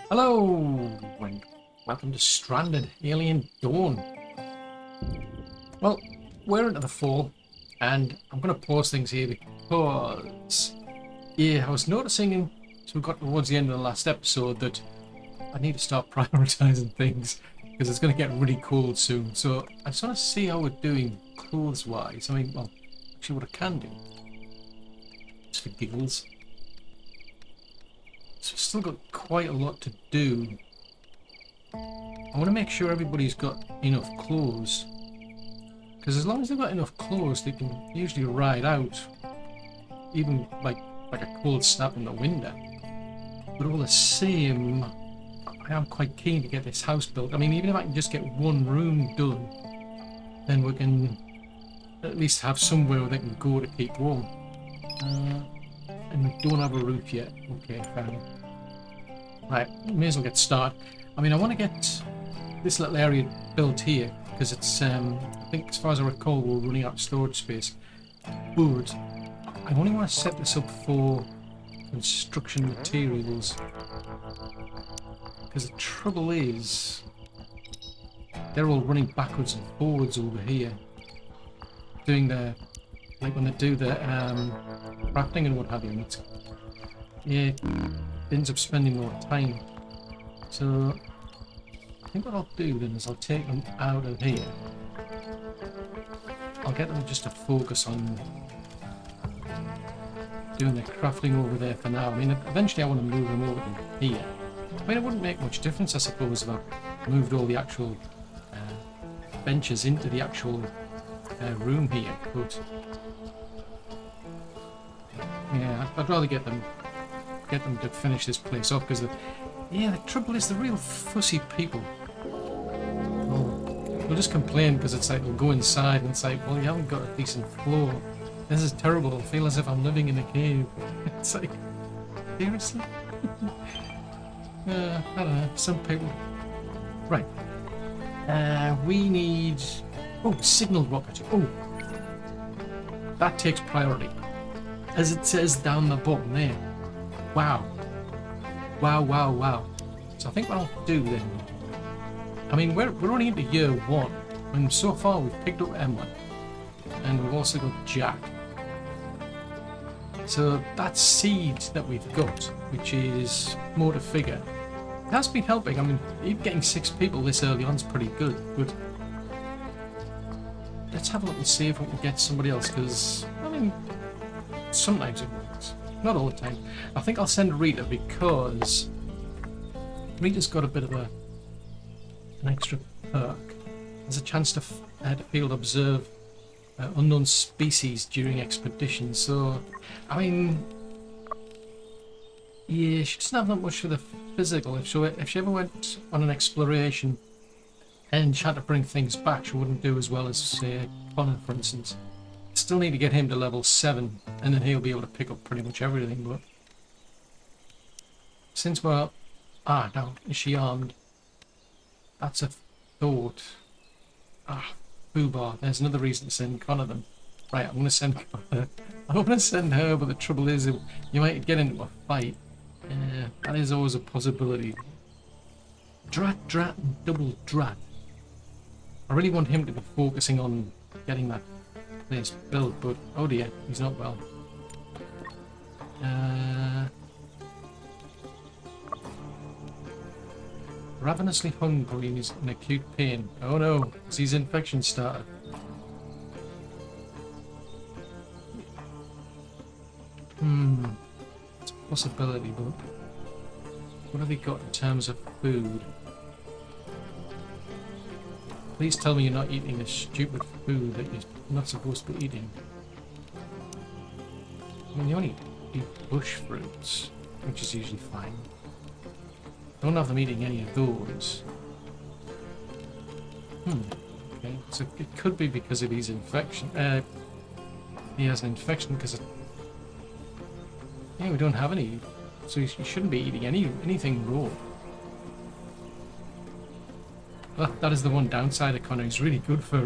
Hello, and welcome to Stranded Alien Dawn. Well, we're into the fall, and I'm going to pause things here because, yeah, I was noticing as we got towards the end of the last episode that I need to start prioritising things because it's going to get really cold soon. So I just want to see how we're doing clothes-wise. I mean, well, actually what I can do, just for giggles. So we've still got quite a lot to do. I want to make sure everybody's got enough clothes. Because as long as they've got enough clothes, they can usually ride out. Even like a cold snap in the window. But all the same, I am quite keen to get this house built. I mean, even if I can just get one room done, then we can at least have somewhere where they can go to keep warm. And we don't have a roof yet. Okay, fair enough. Right, may as well get started. I mean, I want to get this little area built here because it's, I think as far as I recall, we're running out of storage space. But I only want to set this up for construction materials because the trouble is they're all running backwards and forwards over here, doing the, like when they do the crafting and what have you. And it's, yeah, it ends up spending more time. So I think what I'll do then is I'll take them out of here. I'll get them just to focus on doing the crafting over there for now. I mean, eventually I want to move them over to here. I mean, it wouldn't make much difference, I suppose, if I moved all the actual benches into the actual room here, but yeah, I'd rather get them to finish this place off because yeah, the trouble is the real fussy people. They'll just complain because it's like they'll go inside and it's like, well, you haven't got a decent floor. This is terrible. I feel as if I'm living in a cave. It's like, seriously? I don't know. Some people. Right. We need. Oh, signal rocket. Oh, that takes priority, as it says down the bottom there. Wow. Wow, wow, wow. So I think what I'll do then, I mean, we're only into year 1, and so far we've picked up Emma, and we've also got Jack. So that seed that we've got, which is motor figure, it has been helping. I mean, even getting 6 people this early on is pretty good, but let's have a look and see if we can get somebody else, because, I mean, sometimes it works. Not all the time. I think I'll send Rita because Rita's got a bit of an extra perk. There's a chance to field observe unknown species during expeditions. So, I mean, yeah, she doesn't have that much for the physical. If she ever went on an exploration and she had to bring things back, she wouldn't do as well as, say, Connor, for instance. Still need to get him to level 7, and then he'll be able to pick up pretty much everything. But since we're now is she armed? That's a thought. Foobar. There's another reason to send Connor then. Right, I'm going to send Connor. I'm going to send her, but the trouble is you might get into a fight. That is always a possibility. Drat, and double drat. I really want him to be focusing on getting that place built, but oh dear, he's not well. Ravenously hungry and he's in acute pain. Oh no, is his infection started? It's a possibility, but what have we got in terms of food? Please tell me you're not eating this stupid food that you're not supposed to be eating. I mean, you only eat bush fruits, which is usually fine. Don't have them eating any of those. Okay, so it could be because of his infection. He has an infection because of... Yeah, we don't have any, so you shouldn't be eating anything raw. Well, that is the one downside of Connor. He's really good for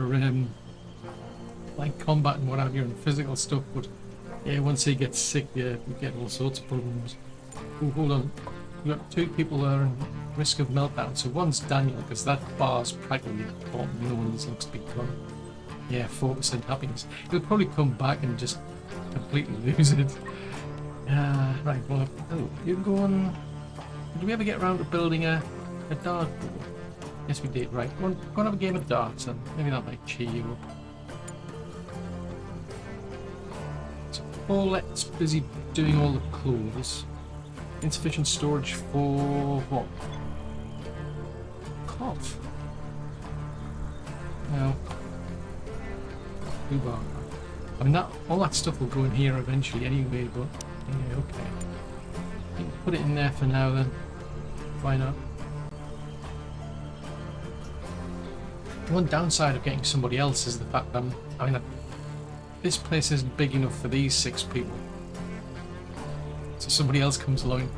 like combat and what have you and physical stuff, but yeah, once he gets sick, yeah, we get all sorts of problems. Oh, hold on. You've got 2 people there and risk of meltdown. So one's Daniel, because that bar's practically gone. No one looks to be gone. Yeah, 4% happiness. He'll probably come back and just completely lose it. Right, well, you're going... Did we ever get around to building a dart board? Yes, we did. Right, go and have a game of darts, and maybe that might cheer you up. So Paulette's busy doing all the clothes. Insufficient storage for what? Cough. Well, bar. I mean, all that stuff will go in here eventually anyway, but yeah, okay. You can put it in there for now then. Why not? The one downside of getting somebody else is the fact that this place isn't big enough for these 6 people. So somebody else comes along.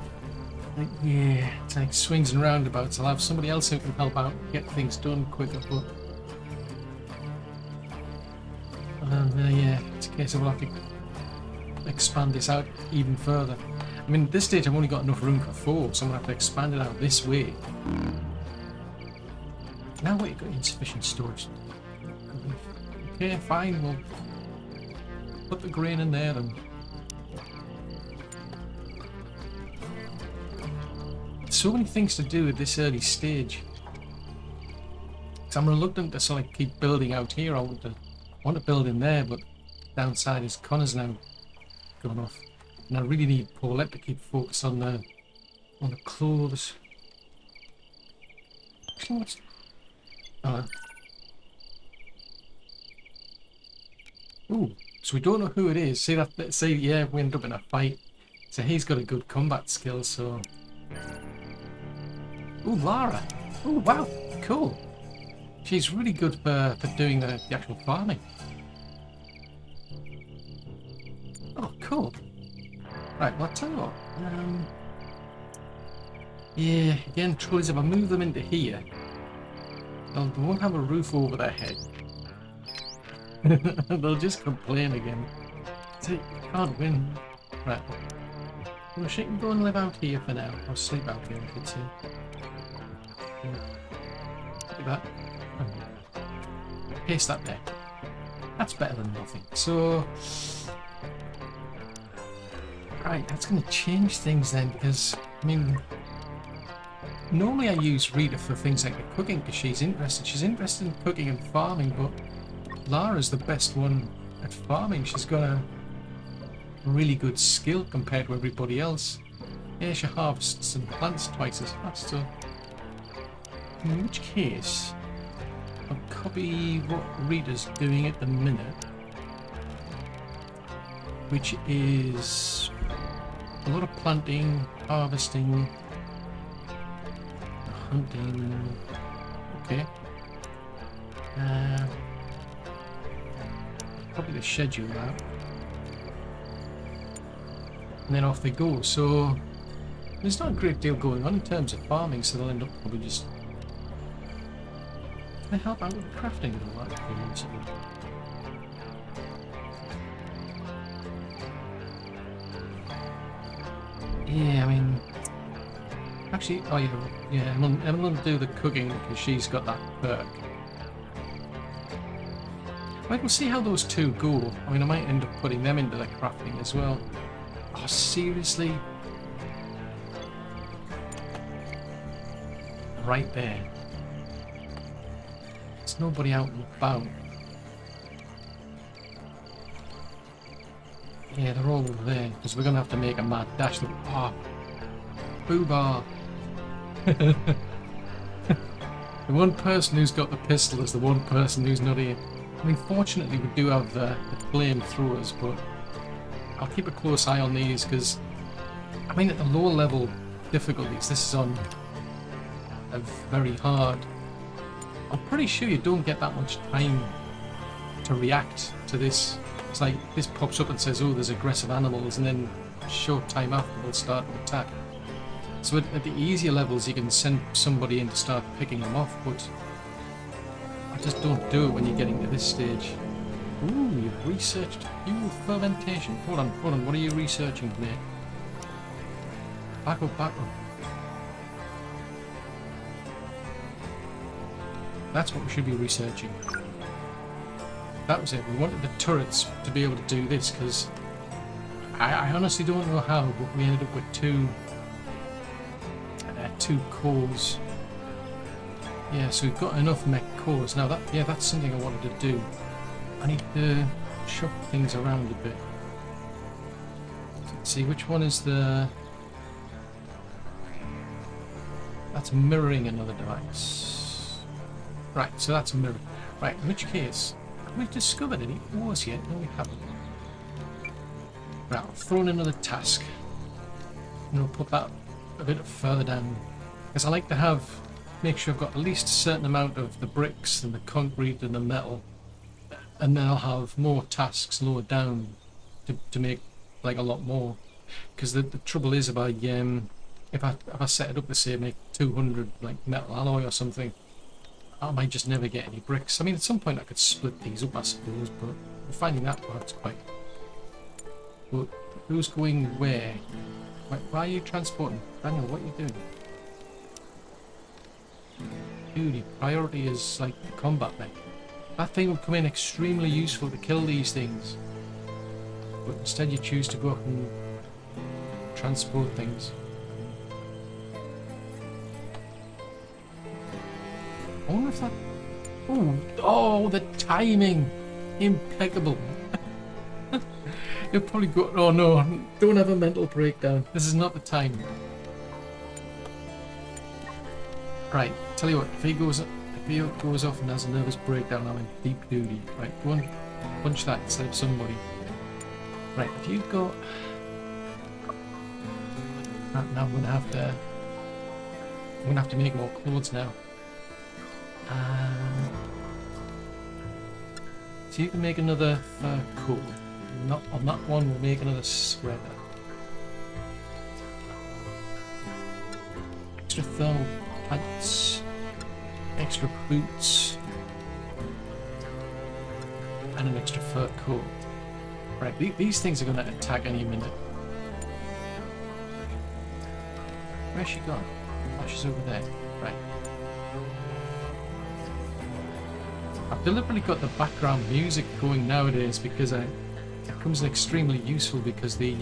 Like, yeah, it's like swings and roundabouts. I'll have somebody else who can help out, get things done quicker, but yeah, it's a case of we'll have to expand this out even further. I mean, at this stage I've only got enough room for 4, so I'm going to have to expand it out this way. Now we've got insufficient storage. Okay, fine, we'll put the grain in there then. So many things to do at this early stage. So I'm reluctant to sort of keep building out here. I want to build in there, but downside is Connor's now gone off, and I really need Paulette to keep focused on the clothes. Actually, what's ooh, so we don't know who it is. See that? Say yeah, we end up in a fight. So he's got a good combat skill. So, ooh, Lara. Ooh, wow, cool. She's really good for doing the actual farming. Oh, cool. Right, well, I'll tell you what. Yeah, again, trouble is if I move them into here, they won't have a roof over their head. They'll just complain again. So you can't win. Right. Well, she can go and live out here for now. Or sleep out here, I should say. Look at that. Paste that there. That's better than nothing. So, right, that's going to change things then, because I mean, normally I use Rita for things like the cooking because she's interested. She's interested in cooking and farming, but Lara's the best one at farming. She's got a really good skill compared to everybody else. Yeah, she harvests and plants twice as fast. So, in which case, I'll copy what Rita's doing at the minute, which is a lot of planting, harvesting, hunting. Okay. Probably the schedule that. And then off they go. So there's not a great deal going on in terms of farming, so they'll end up probably just... Can I help out with crafting and all that? Yeah, I mean... Actually, oh yeah, I'm gonna do the cooking because she's got that perk. Right, we'll see how those two go. I mean, I might end up putting them into the crafting as well. Oh, seriously? Right there. There's nobody out and about. Yeah, they're all over there, because we're going to have to make a mad dash. Oh, boobar. The one person who's got the pistol is the one person who's not here. I mean, fortunately we do have the flamethrowers, but I'll keep a close eye on these, because, I mean, at the lower level difficulties, this is on a very hard. I'm pretty sure you don't get that much time to react to this. It's like this pops up and says, oh, there's aggressive animals, and then a short time after they'll start to attack. So at the easier levels you can send somebody in to start picking them off, but I just don't do it when you're getting to this stage. Ooh, you've researched fuel fermentation. Hold on, what are you researching, mate? Back up. That's what we should be researching. That was it. We wanted the turrets to be able to do this, because I honestly don't know how, but we ended up with two cores. Yeah, so we've got enough mech cores. Now that's something I wanted to do. I need to shuffle things around a bit. Let's see, which one is the... That's mirroring another device. Right, so that's mirroring. Right, in which case, have we discovered any ores yet? No, we haven't. Right, I'll throw in another task. And we'll put that a bit further down. Because I like to make sure I've got at least a certain amount of the bricks and the concrete and the metal. And then I'll have more tasks lower down to make like a lot more. Because the trouble is, if I set it up to say make 200 like metal alloy or something, I might just never get any bricks. I mean, at some point I could split these up, I suppose, but I'm finding that part's quite... But who's going where? Why are you transporting? Daniel, what are you doing? Dude, your priority is like combat mech. That thing would come in extremely useful to kill these things. But instead you choose to go up and transport things. I wonder if that... Oh, the timing! Impeccable. You'll probably go... Oh no, don't have a mental breakdown. This is not the time. Right, tell you what, if he goes off and has a nervous breakdown, I'm in deep duty. Right, go and punch that instead of somebody. Right, if you go... Right, now I'm gonna have to make more clothes now. So you can make another fur coat. Not on that one, we'll make another sweater. Extra thermal pants, extra boots, and an extra fur coat. Right, these things are going to attack any minute. Where's she gone? Oh, she's over there. Right. I've deliberately got the background music going nowadays because it comes in extremely useful, because the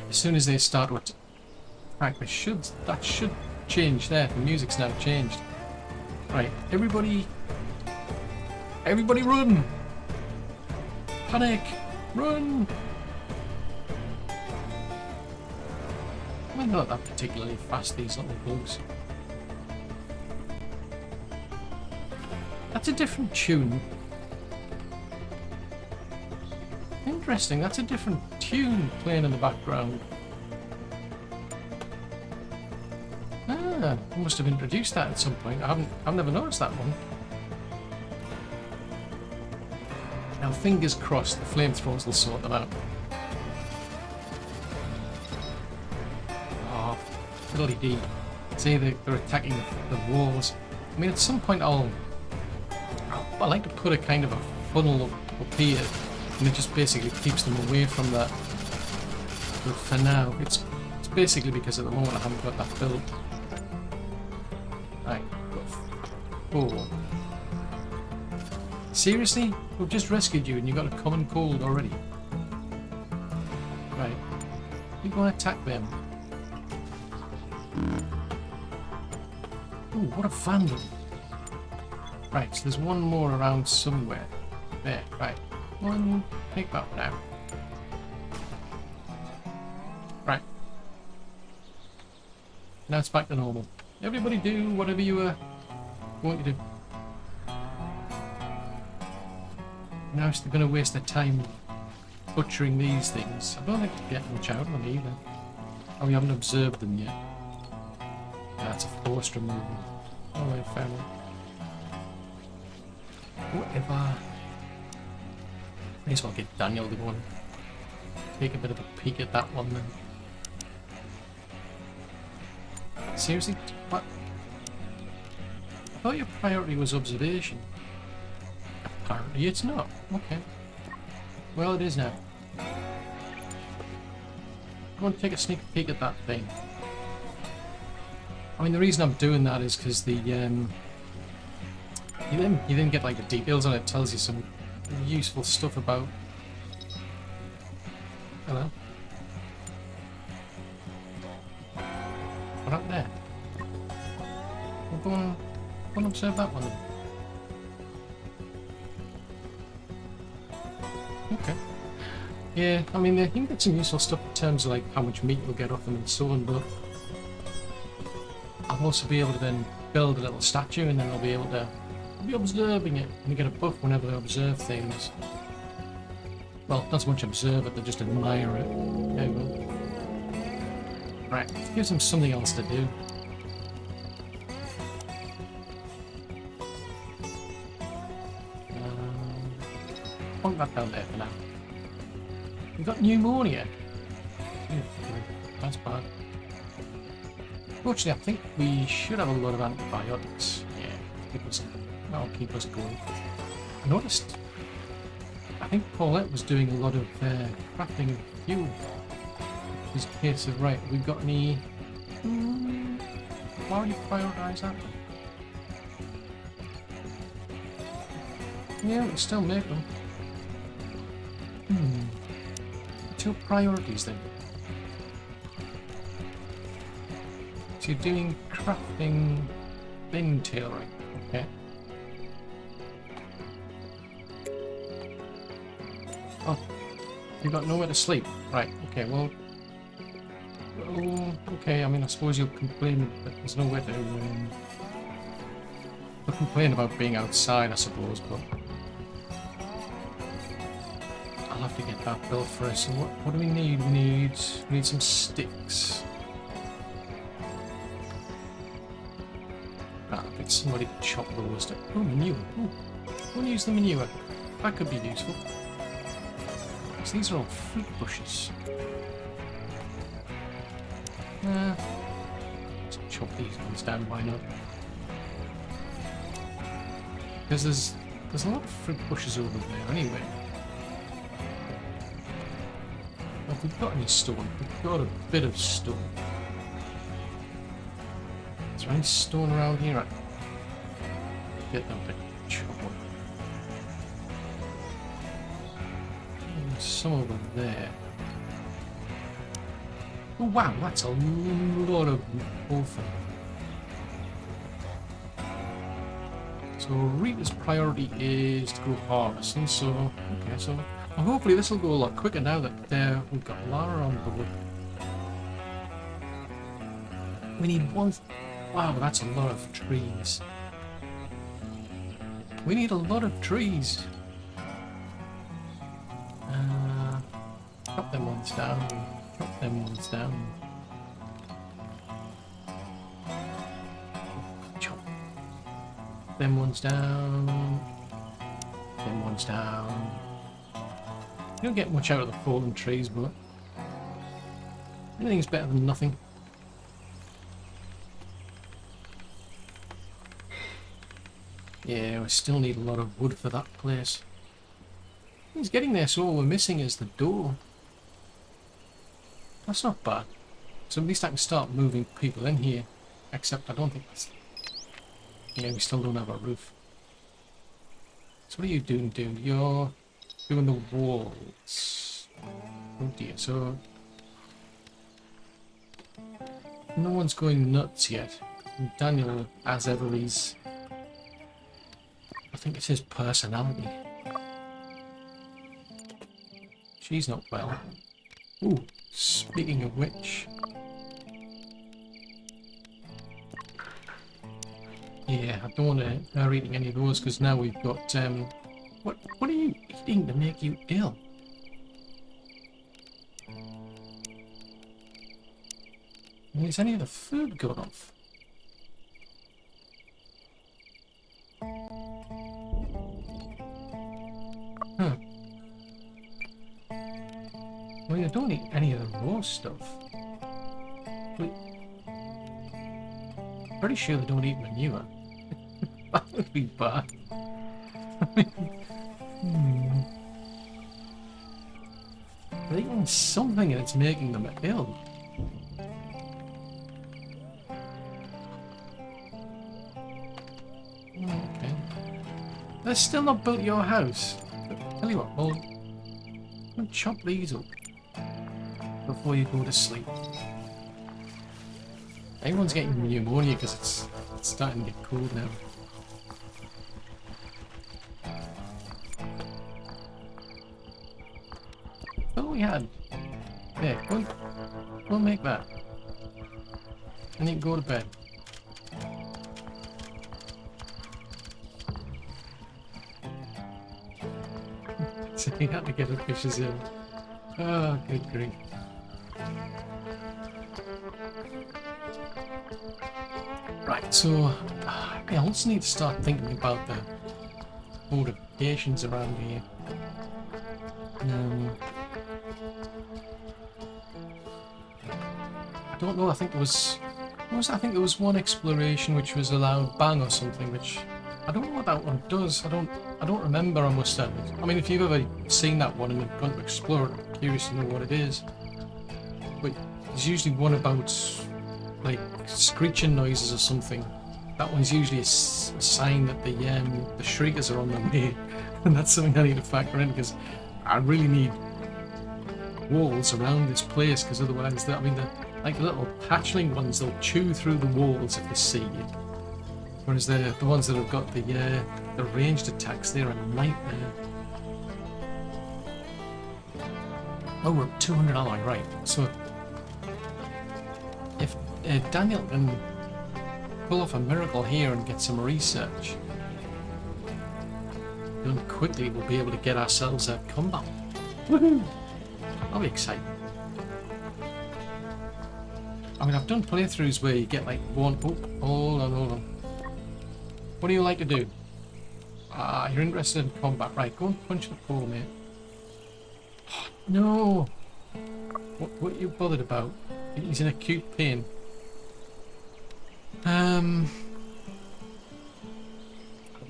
as soon as they start with... Right, that should change there. The music's now changed. Right, everybody run! Panic! Run! They're not that particularly fast, these little bugs. That's a different tune. Interesting, that's a different tune playing in the background. Ah, I must have introduced that at some point. I've never noticed that one. Now, fingers crossed, the flamethrowers will sort them out. Oh, fiddly-dee. See, they're attacking the walls. I mean, at some point I like to put a kind of a funnel up here, and it just basically keeps them away from that. But for now, it's basically because at the moment I haven't got that built. Right, got 4. Seriously? We've just rescued you and you got a common cold already. Right, you go and attack them. Ooh, what a vandal. Right, so there's one more around somewhere. There, right. One, take that one out. Right. Now it's back to normal. Everybody do whatever you want to do. Now it's going to waste their time butchering these things. I don't think they get much out of them either. Oh, we haven't observed them yet. That's a forced removal. Oh, I found it. Whatever. May as well get Daniel to go and take a bit of a peek at that one then. Seriously? What? I thought your priority was observation. Apparently it's not. Okay. Well, it is now. Go and take a sneak peek at that thing. I mean, the reason I'm doing that is because the You then get like the details on it. Tells you some useful stuff about. Hello. What up there? We'll go and observe that one then. Okay. Yeah, I mean, you can get some useful stuff in terms of like how much meat you'll get off them and so on, but I'll also be able to then build a little statue and then I'll be able to be observing it and you get a buff whenever I observe things. Well, not so much observe it, but just admire it. There we go. Right, gives them something else to do. Plonk that down there for now. We've got pneumonia. That's bad. Fortunately, I think we should have a lot of antibiotics. Yeah, that'll keep us going. I noticed, I think Paulette was doing a lot of crafting of fuel. Which is a case of, right, we've got any... why would you prioritise that? Yeah, we can still make them. What's your priorities then? So you're doing crafting, bin tailoring, okay. Oh, you've got nowhere to sleep. Right, okay, well... Oh, okay, I mean, I suppose you'll complain that there's nowhere to... You'll complain about being outside, I suppose, but... I'll have to get that built first. So what do we need? We need some sticks. Ah, I think somebody could chop those down. Oh, manure. Ooh, we'll use the manure. That could be useful. So these are all fruit bushes. Let's chop these ones down, why not? Because there's a lot of fruit bushes over there anyway. Well, if we've got any stone, we've got a bit of stone. Is there any stone around here? I get them to chop up. There's some over there. Oh wow, that's a lot of orphan. So Rita's priority is to go harvesting, so okay, so well, hopefully this will go a lot quicker now that we've got Lara on board. We need one. Wow, that's a lot of trees. We need a lot of trees. Chop them ones down. Chop them ones down. Chop them ones down. Them ones down. You don't get much out of the fallen trees, but anything's better than nothing. Yeah, we still need a lot of wood for that place. He's getting there, so all we're missing is the door. That's not bad. So at least I can start moving people in here. Except I don't think that's... Yeah, we still don't have a roof. So what are you doing, dude? You're doing the walls. Oh dear, so... No one's going nuts yet. And Daniel, as ever, he's... I think it's his personality. She's not well. Ooh, speaking of which... Yeah, I don't want her eating any of those because now we've got... What are you eating to make you ill? Is any of the food gone off? Huh. Well, you don't eat any of the raw stuff. But pretty sure they don't eat manure. That would be bad. They're eating something and it's making them ill. Okay. They're still not built your house. Tell you what, we'll chop these up before you go to sleep. Everyone's getting pneumonia because it's starting to get cold now. Oh, we had. There, go and make that. And then go to bed. So you had to get the fishes in. Oh, good grief. Right, so I also need to start thinking about the fortifications around here. I don't know, I think there was one exploration which was allowed bang or something, which I don't know what that one does. I don't remember, I must admit. I mean, if you've ever seen that one and have gone to explore it, I'm curious to know what it is. But there's usually one about like screeching noises or something. That one's usually a sign that the shriekers are on their way, and that's something I need to factor in because I really need walls around this place, because otherwise, I mean, like the little hatchling ones, they'll chew through the walls if they see you. Whereas the ones that have got the ranged attacks, they're a nightmare. Oh, we're at 200 alloy, right. So if Daniel can pull off a miracle here and get some research done quickly, we'll be able to get ourselves a combat. Woohoo! That'll be exciting. I mean, I've done playthroughs where you get like one... Oh, hold on. What do you like to do? Ah, you're interested in combat. Right, go and punch the pole, mate. Oh, no! What are you bothered about? He's in acute pain. Have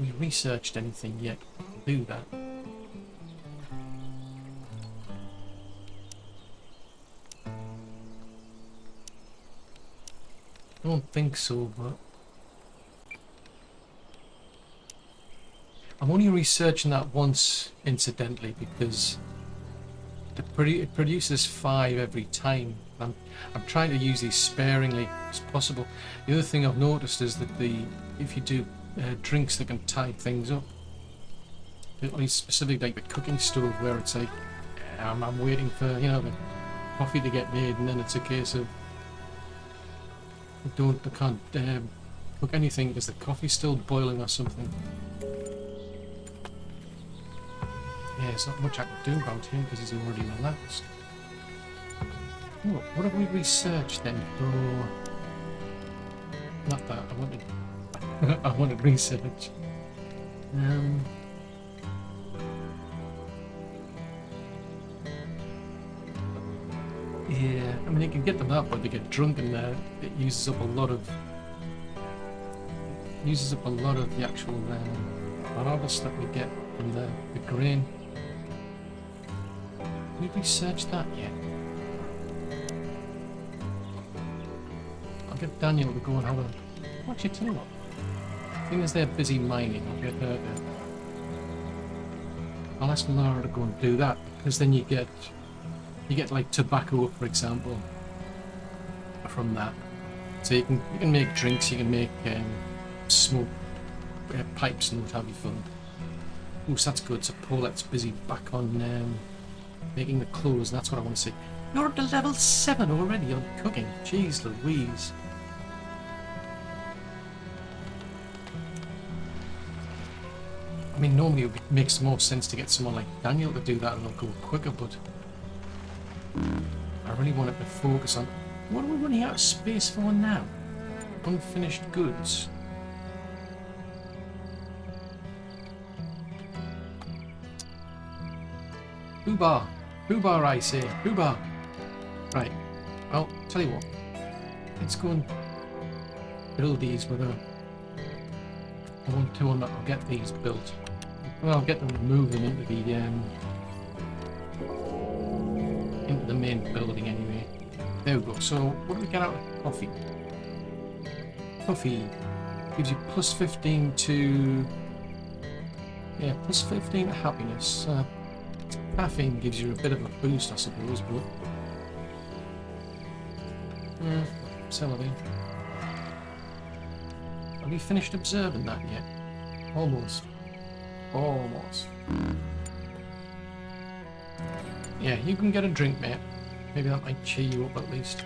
we researched anything yet? Do that. I don't think so, but I'm only researching that once, incidentally, because it produces 5 every time. I'm trying to use these sparingly as possible. The other thing I've noticed is that if you do drinks that can tide things up, at least specifically like the cooking stove, where it's like I'm waiting for the coffee to get made, and then it's a case of I can't cook anything because the coffee's still boiling or something. Yeah, there's not much I can do about him because he's already relaxed. Oh, what have we researched then? Oh, not that. I wanted research. Yeah, I mean, you can get them up, but they get drunk, and it uses up a lot of the actual harvest that we get from the grain. Have we researched that yet? I'll get Daniel to go and have a... What you tell you what? I think as they're busy mining, I'll get her to... I'll ask Laura to go and do that, because then you get like tobacco, for example, from that. So you can make drinks, you can make smoke pipes and what have you fun. Ooh, so that's good. So Paulette's busy back on making the clothes, and that's what I want to see. You're up to level 7 already on cooking. Jeez Louise. I mean, normally it makes more sense to get someone like Daniel to do that and it'll go quicker, but I really wanted to focus on... What are we running out of space for now? Unfinished goods. Hoobar! Hoobar, I say! Hoobar! Right. Well, tell you what. Let's go and build these with a... I want to I'll get these built. Well, I'll get them to move them into the main building anyway. There we go. So, what do we get out of coffee? Coffee gives you plus 15 to Yeah, plus 15 to happiness. Caffeine gives you a bit of a boost, I suppose, but... Celery. Have you finished observing that yet? Almost. Almost. Yeah, you can get a drink, mate. Maybe that might cheer you up at least.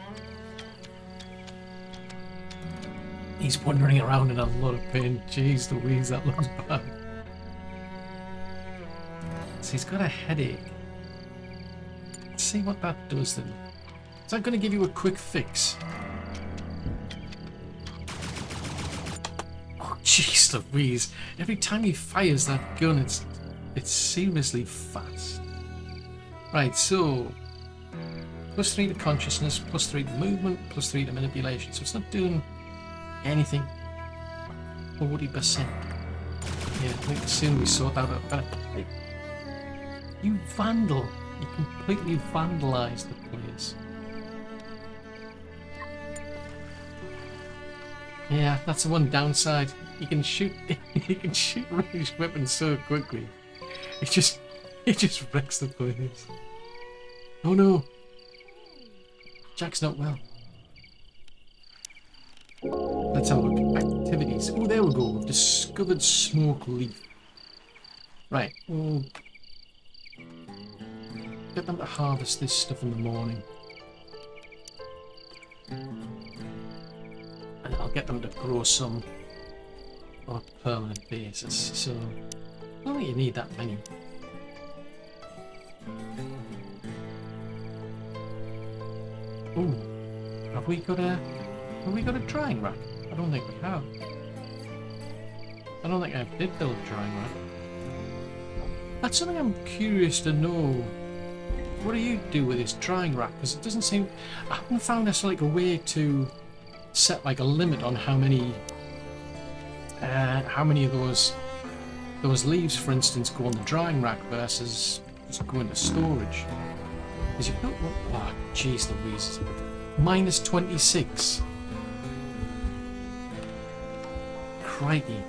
He's wandering around in a lot of pain. Jeez Louise, that looks bad. So he's got a headache. Let's see what that does then. Is that going to give you a quick fix? Oh, jeez Louise. Every time he fires that gun, it's seriously fast. Right, so... plus 3 to consciousness, plus 3 to movement, plus 3 to manipulation. So it's not doing anything. 40%. Yeah, I think the sooner we sort that out better. Hey, you vandal! You completely vandalised the place. Yeah, that's the one downside. You can shoot ranged weapons so quickly. It just wrecks the place. Oh no! Jack's not well. Let's have a look. Activities. Oh, there we go. We've discovered smoke leaf. Right. We'll get them to harvest this stuff in the morning. And I'll get them to grow some on a permanent basis. So, I don't think you need that many. Oh, have we got a drying rack? I don't think we have. I don't think I did build a drying rack. That's something I'm curious to know. What do you do with this drying rack? Because it doesn't seem... I haven't found this like a way to set like a limit on how many of those leaves, for instance, go on the drying rack versus just go into storage. Because you've got... oh, jeez Louise. Minus 26. Crikey.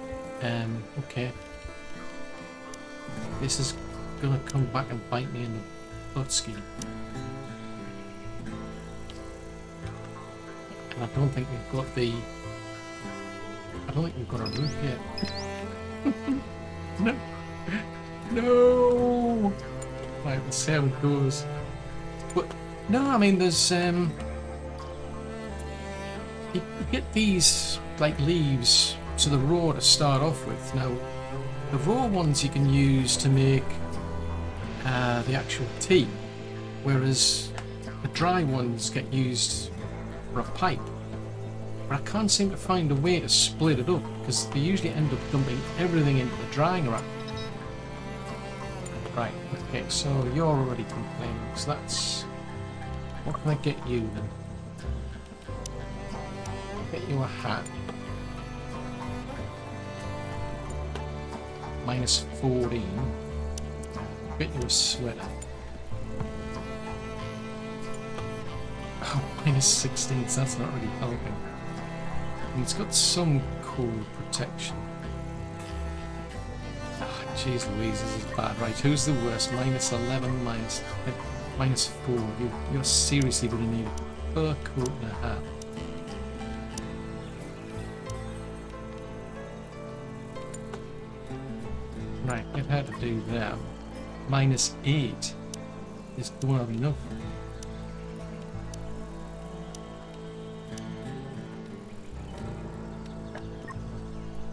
Okay. This is gonna come back and bite me in the butt ski. And I don't think we've got the... I don't think we've got a roof yet. No! No! Right, let's see how it goes. But, no, I mean, there's, you get these, like, leaves to the raw to start off with. Now, the raw ones you can use to make the actual tea, whereas the dry ones get used for a pipe. But I can't seem to find a way to split it up, because they usually end up dumping everything into the drying rack. Right, okay, so you're already complaining, so that's... what can I get you then? Get you a hat. Minus 14. Get you a sweater. Oh, minus 16, so that's not really helping. And it's got some cold protection. Ah, jeez Louise, this is bad. Right, who's the worst? Minus 11, minus 4. You're seriously going to need a fur coat and a hat. Right, get her to do that. Minus 8 is going to be enough.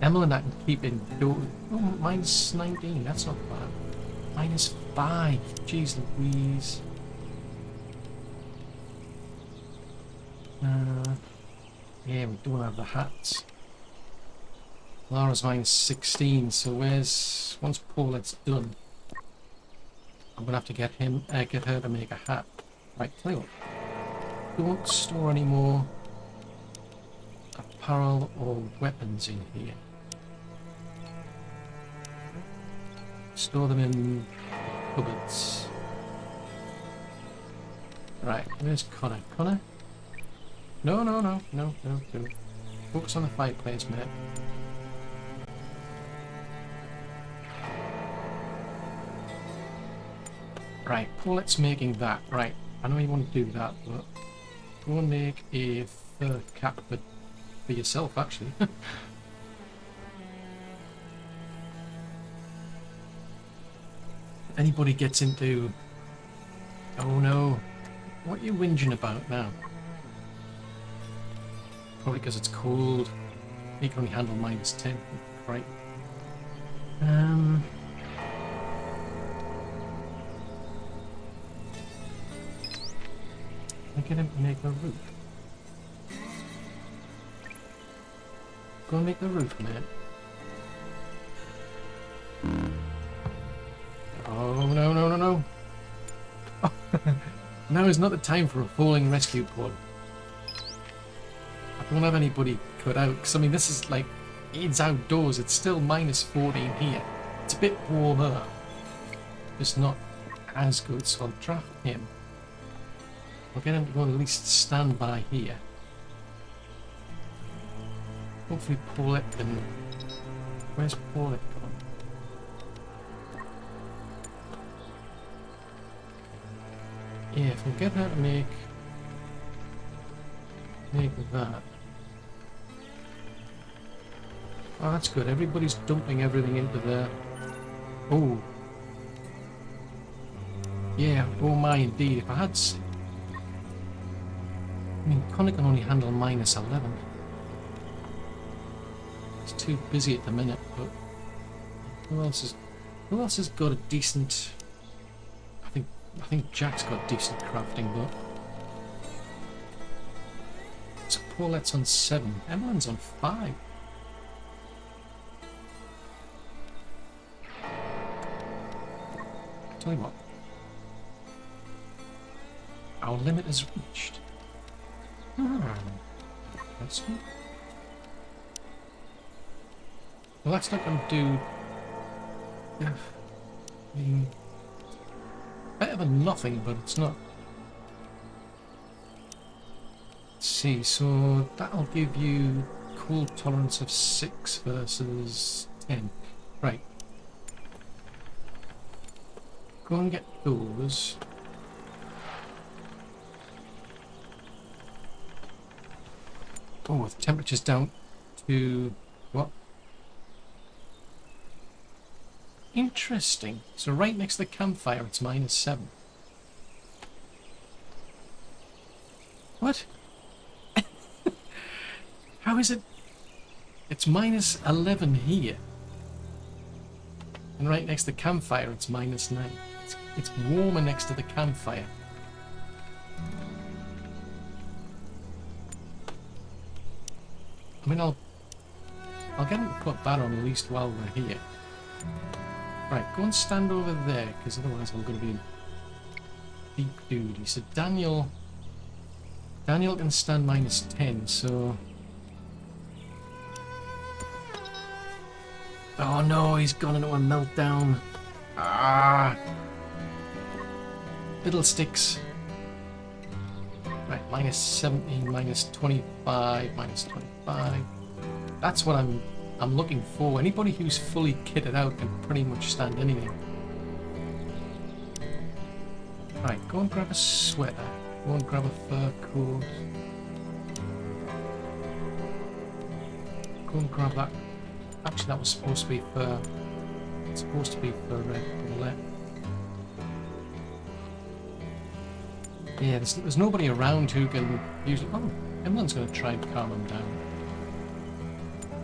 Emily and I can keep indoors. Oh, minus 19, that's not bad. Minus 5, jeez Louise. Yeah, we don't have the hats. Laura's minus 16, so where's... once Paulette's done, I'm gonna have to get her to make a hat. Right, tell you what. Don't store any more apparel or weapons in here. Store them in cupboards. Right, where's Connor? Connor? No. Focus on the fireplace, mate. Right, Paulette's making that. Right, I know you want to do that, but go and make a fur cap for yourself, actually. If anybody gets into... Oh no, what are you whinging about now? Probably because it's cold. You can only handle -10. Right. I get him to make a roof. Go and make the roof, man. Oh, no, no, no, no. Now is not the time for a falling rescue pod. I don't have anybody cut out, because I mean, this is like, it's outdoors, it's still -14 here. It's a bit warmer. It's not as good, so I'll draft him. I'll get him to go at least stand by here. Hopefully Paulette can... Where's Paulette gone? Yeah, if we get her to make that. Oh, that's good. Everybody's dumping everything into there. Oh. Yeah, oh my indeed. If I had... I mean, Connor can only handle -11. He's too busy at the minute, but who else has got a decent... I think Jack's got decent crafting, but... So Paulette's on 7. Emmeline's on 5. Tell you what. Our limit is reached. That's it. Well, that's not going to do... I mean, better than nothing, but it's not. Let's see, so that'll give you cold tolerance of 6 versus 10. Right. Go and get those. Oh, the temperature's down to... what? Interesting. So right next to the campfire, it's -7. What? How is it? It's -11 here. And right next to the campfire, it's -9. It's warmer next to the campfire. I mean, I'll get him to put that on at least while we're here. Right, go and stand over there, because otherwise I'm going to be in deep duty. So Daniel can stand -10, so... Oh no, he's gone into a meltdown. Ah! Fiddlesticks. Right, -17, -25, -25. That's what I'm looking for. Anybody who's fully kitted out can pretty much stand anything. Right, go and grab a sweater. Go and grab a fur coat. Go and grab that. Actually, that was supposed to be for... It's supposed to be for red bullet. Yeah, there's nobody around who can usually... Oh, Emmeline's going to try and calm him down.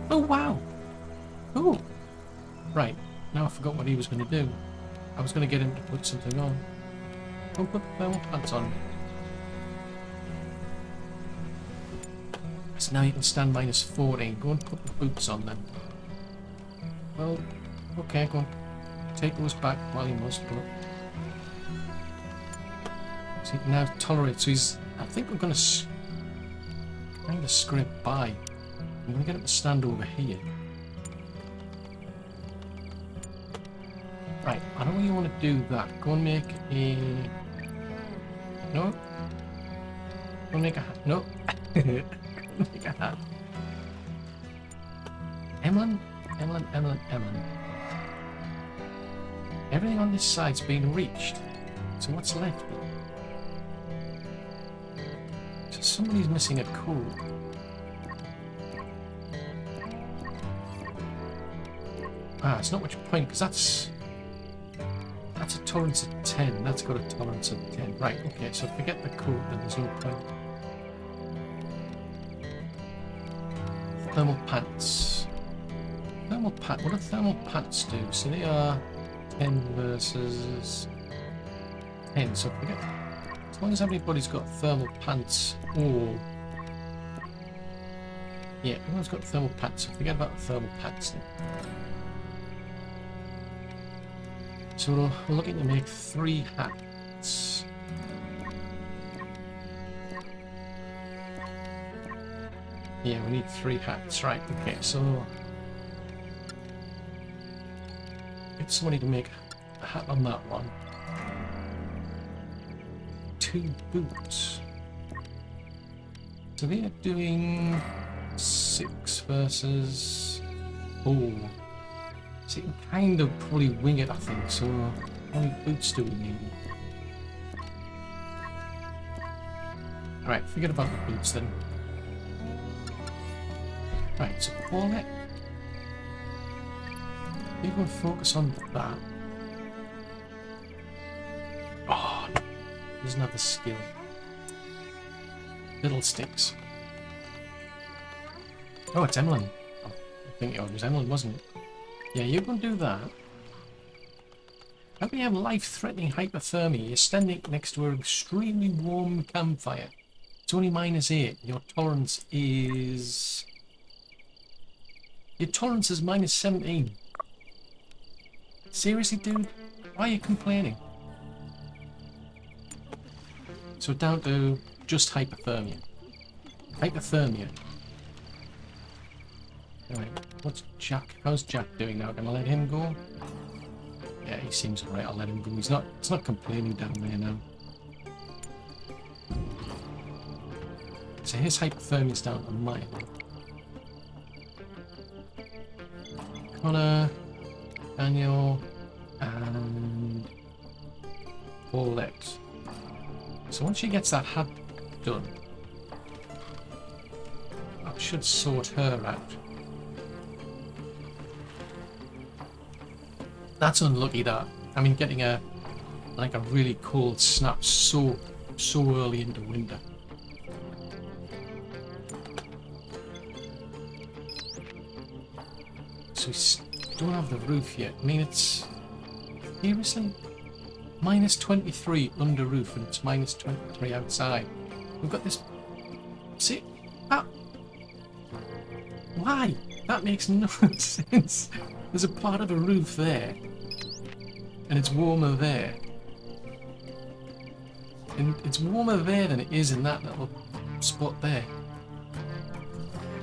Oh, wow! Oh! Right, now I forgot what he was going to do. I was going to get him to put something on. Don't put the thermal pants on. So now you can stand -14. Go and put the boots on then. Well, okay, go on. Take those back while you must, but... So he can now tolerate, so he's... I think we're going to kind of scrape by. I'm going to get him to stand over here. Right, I don't really want to do that. Go and make a... No? Go and make a hat. No? Go and make a hat. Emmeline? Emmeline. Everything on this side's been reached. So what's left? So somebody's missing a code. Ah, it's not much point because that's a tolerance of 10. That's got a tolerance of 10. Right, okay, so forget the code, then there's no point. Thermal pants. What do thermal pants do? So they are 10 versus 10, so forget. As long as everybody's got thermal pants or... Yeah, everyone's got thermal pants, so forget about the thermal pants then. So we're looking to make 3 hats. Yeah, we need 3 hats, right, okay, so... Get somebody to make a hat on that one. 2 boots. So they are doing 6 versus 4. So you can kind of probably wing it, I think. So how many boots do we need? Alright, forget about the boots then. Right, so call it. Maybe we'll focus on that. Oh, no. Doesn't have the skill. Little sticks. Oh, it's Emlyn. Oh, I think it was Emlyn, wasn't it? Yeah, you can do that. How can you have life-threatening hypothermia? You're standing next to an extremely warm campfire. It's only -8. Your tolerance is... Your tolerance is -17. Seriously, dude? Why are you complaining? So down to just hypothermia. Hypothermia. Alright, what's Jack? How's Jack doing now? Can I let him go? Yeah, he seems alright. I'll let him go. He's not complaining down there now. So his hypothermia's down to mine. Connor, Daniel, and Paulette. So once she gets that hat done, that should sort her out. That's unlucky, that. I mean, getting a really cold snap so early into winter. So we don't have the roof yet. I mean, it's seriously -23 under roof, and it's -23 outside. We've got this. See, that. Why? That makes no sense. There's a part of the roof there, and it's warmer there. And it's warmer there than it is in that little spot there.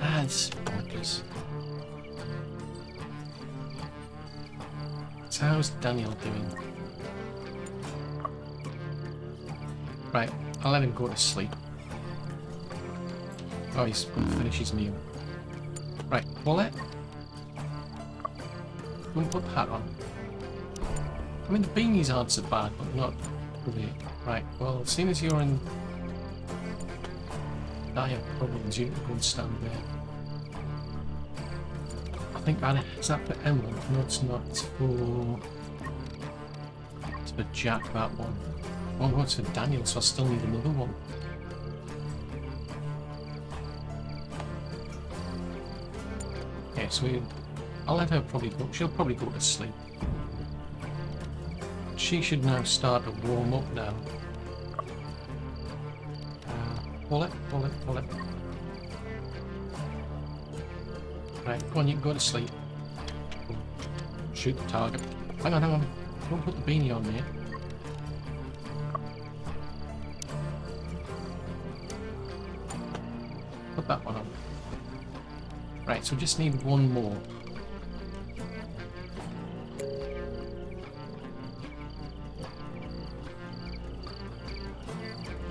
That's bonkers. So how's Daniel doing? Right, I'll let him go to sleep. Oh, he's going to finish his meal. Right, Paulette. Go and put the hat on. I mean, the beanies aren't so bad, but not great. Right, well, seeing as you're in dire problems, you can go and stand there. I think that is that for Emily? No, it's not. It's for Jack, that one. Oh, it's for Daniel, so I still need another one. Okay, so I'll let her probably go. She'll probably go to sleep. She should now start to warm up now. Pull it. Right, go on, you can go to sleep. Shoot the target. Hang on. Don't put the beanie on there. Put that one on. Right, so we just need one more.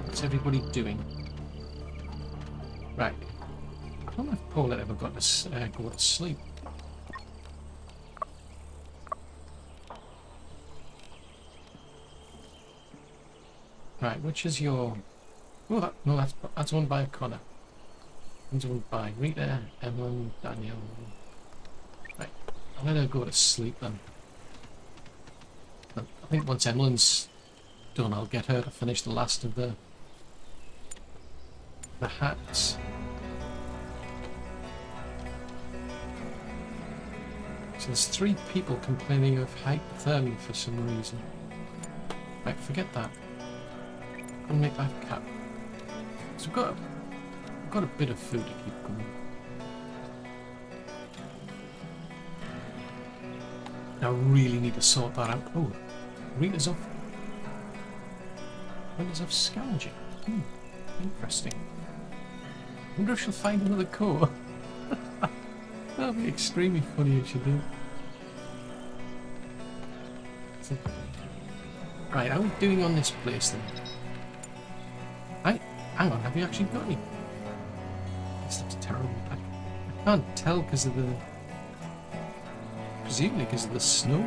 What's everybody doing? Right. I don't know if Paulette ever got to go to sleep. Right, which is your... Oh, no, that's owned by Connor. It's owned by Rita, Emma, Daniel. Right, I'm gonna go to sleep then. I think once Emmeline's done, I'll get her to finish the last of the hats. So there's 3 people complaining of hypothermia for some reason. Right, forget that. I'll make that cap. So we've got a bit of food to keep going. I really need to sort that out. Oh, Rita's off. Rita's off scavenging. Interesting. I wonder if she'll find another core. That'll be extremely funny if she did. So, right, how are we doing on this place then? Hang on, have we actually got any? This looks terrible. I can't tell because of the... Presumably because of the snow.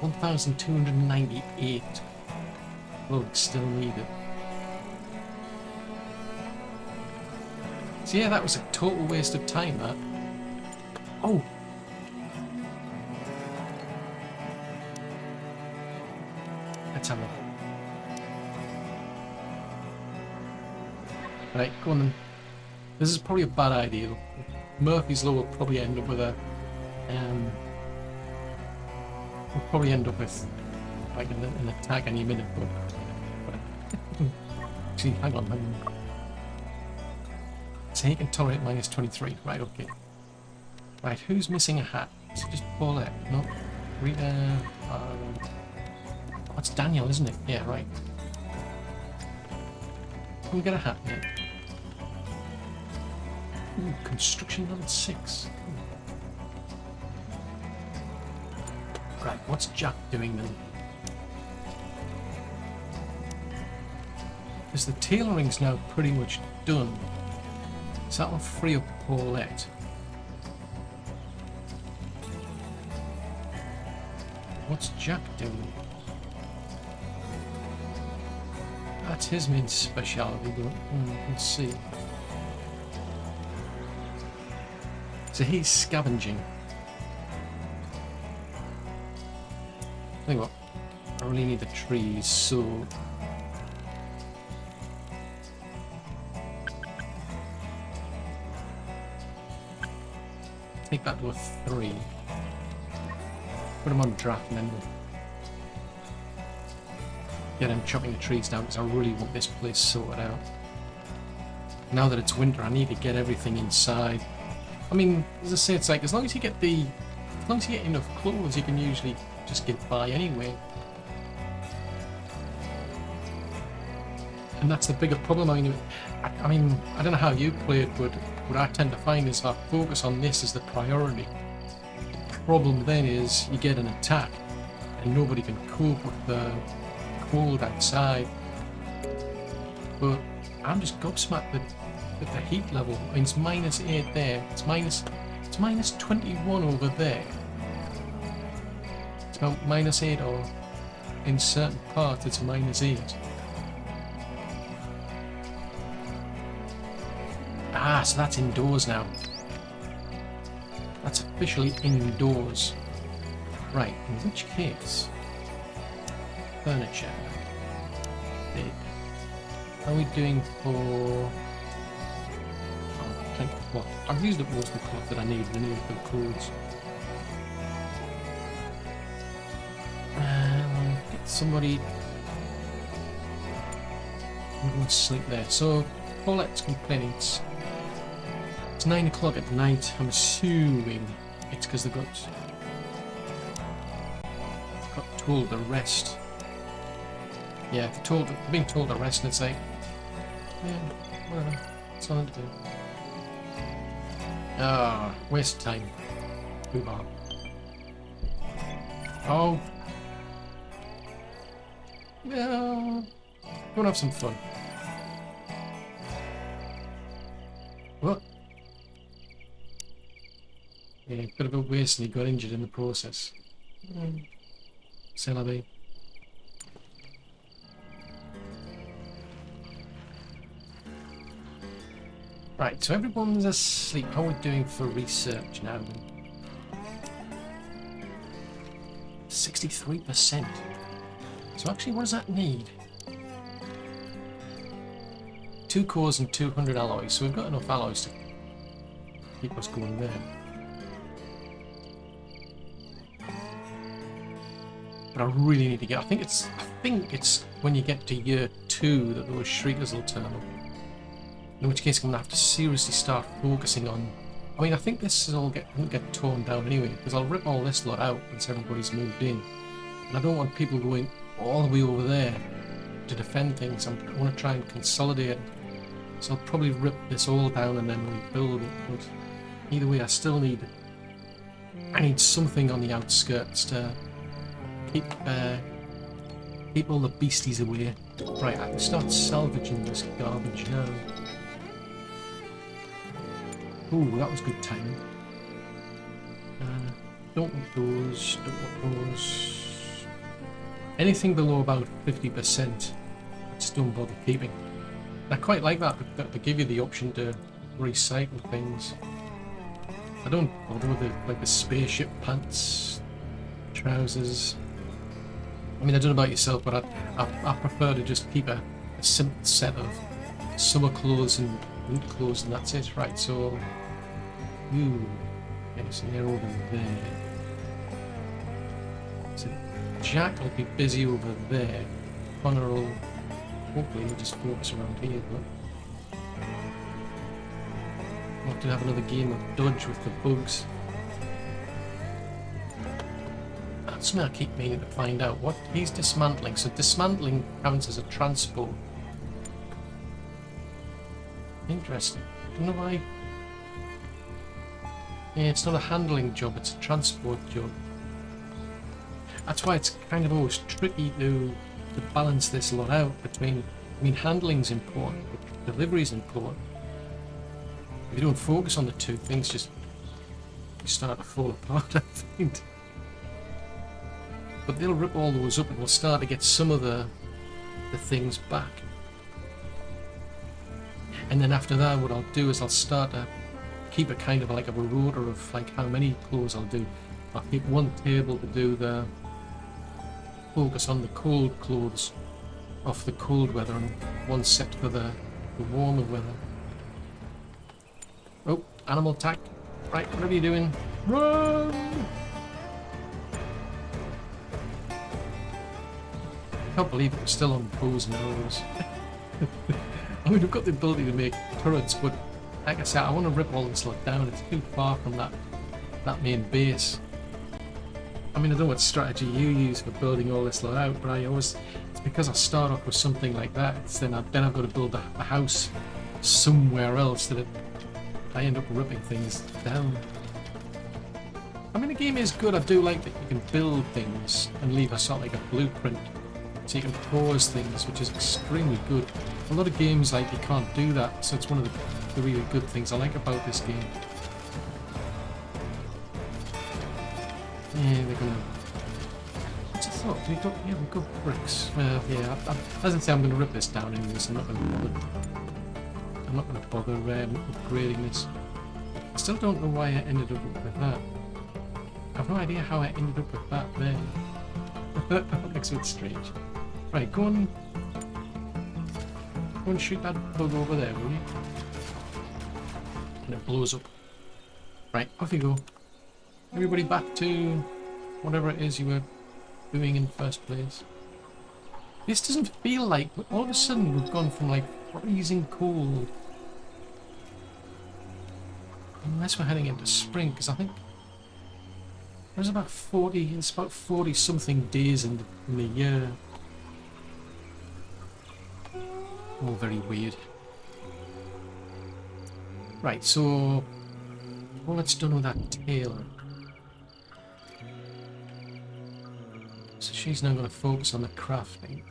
1,298 logs still needed. So yeah, that was a total waste of time, that. Oh! Let's have a look. Right, go on then. This is probably a bad idea. Murphy's Law will probably end up with a... we'll probably end up with like an attack any minute, but actually, hang on. So he can tolerate -23. Right, okay. Right, who's missing a hat? Is it just Paulette? No. Rita... That's Daniel, isn't it? Yeah, right. Can we get a hat yet? Ooh, construction level 6. Right, what's Jack doing then? Because the tailoring's now pretty much done. So that'll free up Paulette. What's Jack doing? That's his main speciality, but let's see. So he's scavenging. Tell you what, I really need the trees, so... Take that to a 3. Put him on draft and then we'll get him chopping the trees down because I really want this place sorted out. Now that it's winter, I need to get everything inside. I mean, as I say, it's like as long as you get enough clothes, you can usually just get by anyway. And that's the bigger problem. I mean, I don't know how you play it, but what I tend to find is I focus on this as the priority. The problem then is you get an attack, and nobody can cope with the cold outside. But I'm just gobsmacked that the heat level. I mean, it's -8 there. It's -21 over there. It's about -8, or in certain parts it's -8. Ah, so that's indoors now. That's officially indoors. Right, in which case... Furniture. Big. How are we doing for... Oh, cloth. I've used up most of the cloth that I need anyway for the clothes. Get somebody... I'm going to sleep there. So, Paulette's complaining. It's 9 o'clock at night. I'm assuming it's because they've got told to rest. Yeah, they've been told to rest, and it's like, yeah, whatever. It's nothing to do. Ah, waste of time. Move on. Oh. Yeah. Go and have some fun. What? Yeah, bit of a waste and he got injured in the process. C'est la vie. Right, so everyone's asleep. How are we doing for research now? 63%. So actually, what does that need? 2 cores and 200 alloys. So we've got enough alloys to keep us going there. But I really need to get. I think it's when you get to year 2 that those shriekers will turn up. In which case, I'm gonna have to seriously start focusing on. I mean, I think this will get torn down anyway, because I'll rip all this lot out once everybody's moved in, and I don't want people going all the way over there to defend things. I want to try and consolidate. So I'll probably rip this all down and then rebuild it. But either way, I need something on the outskirts to keep all the beasties away. Right, I can start salvaging this garbage now. Ooh, that was good timing. Don't want those, don't want those. Anything below about 50%, I just don't bother keeping. And I quite like that they give you the option to recycle things. I don't bother with the spaceship pants, trousers. I mean, I don't know about yourself, but I prefer to just keep a simple set of summer clothes and winter clothes, and that's it. Right, so okay, so they're over there. So Jack will be busy over there. Connor will hopefully just focus around here, but we'll have to have another game of dodge with the bugs. That's something I keep meaning to find out. What he's dismantling. So dismantling counts as a transport. Interesting. I don't know why. Yeah, it's not a handling job, it's a transport job. That's why it's kind of always tricky to balance this lot out between. I mean, handling's important, but delivery's important. If you don't focus on the two things, you start to fall apart, I think. But they'll rip all those up and we'll start to get some of the things back. And then after that, what I'll do is I'll start to keep a kind of like a rota of like how many clothes I'll do. I'll keep one table to do the focus on the cold clothes off the cold weather and one set for the warmer weather. Oh, animal attack. Right, whatever you're doing, run! I can't believe it, we're still on bows and arrows. I mean, we've got the ability to make turrets, but like I said, I want to rip all this lot down. It's too far from that main base. I mean, I don't know what strategy you use for building all this lot out, but it's because I start off with something like that. Then I've got to build a house somewhere else that I end up ripping things down. I mean, the game is good. I do like that you can build things and leave a sort of like a blueprint, so you can pause things, which is extremely good. A lot of games like you can't do that, so it's one of the really good things I like about this game. Yeah, they're gonna. What's I thought? Yeah, we've got bricks. Well, yeah, as I say, I'm gonna rip this down anyway, so I'm not gonna bother upgrading this. I still don't know why I ended up with that. I have no idea how I ended up with that there. That looks a bit strange. Right, go and shoot that bug over there, will you? And it blows up. Right, off you go. Everybody back to whatever it is you were doing in the first place. This doesn't feel like, but all of a sudden we've gone from like freezing cold. Unless we're heading into spring, because I think there's about 40, it's about 40 something days in the year. All very weird. Right, so all it's done with that tailor. So she's now going to focus on the crafting.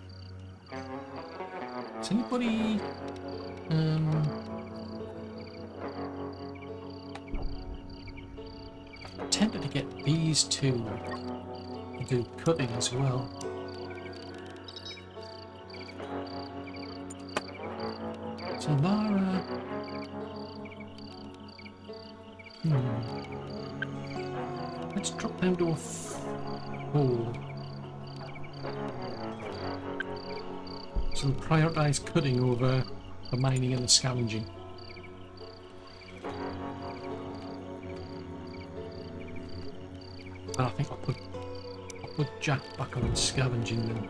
Is anybody tempted to get these two do cutting as well. So Lara... Let's drop down to a 4. So we'll prioritise cutting over the mining and the scavenging. And I think I'll put Jack back on scavenging then.